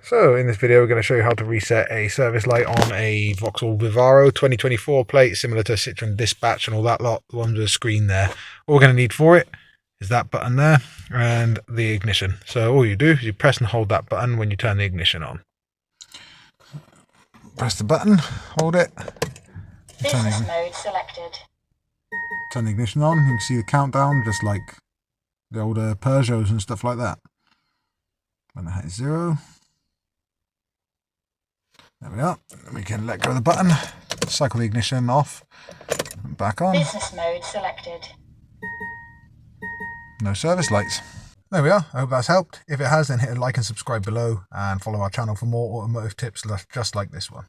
So in this video we're going to show you how to reset a service light on a Vauxhall Vivaro 2024 plate, similar to Citroën Dispatch and all that lot, the one with the screen there. All we're going to need for it is that button there and the ignition. So all you do is you press and hold that button when you turn the ignition on. Press the button, hold it. Business mode selected. Turn the ignition on, you can see the countdown just like the older Peugeots and stuff like that. When I hit 0. There we are. We can let go of the button, cycle the ignition off, and back on. Business mode selected. No service lights. There we are. I hope that's helped. If it has, then hit a like and subscribe below and follow our channel for more automotive tips just like this one.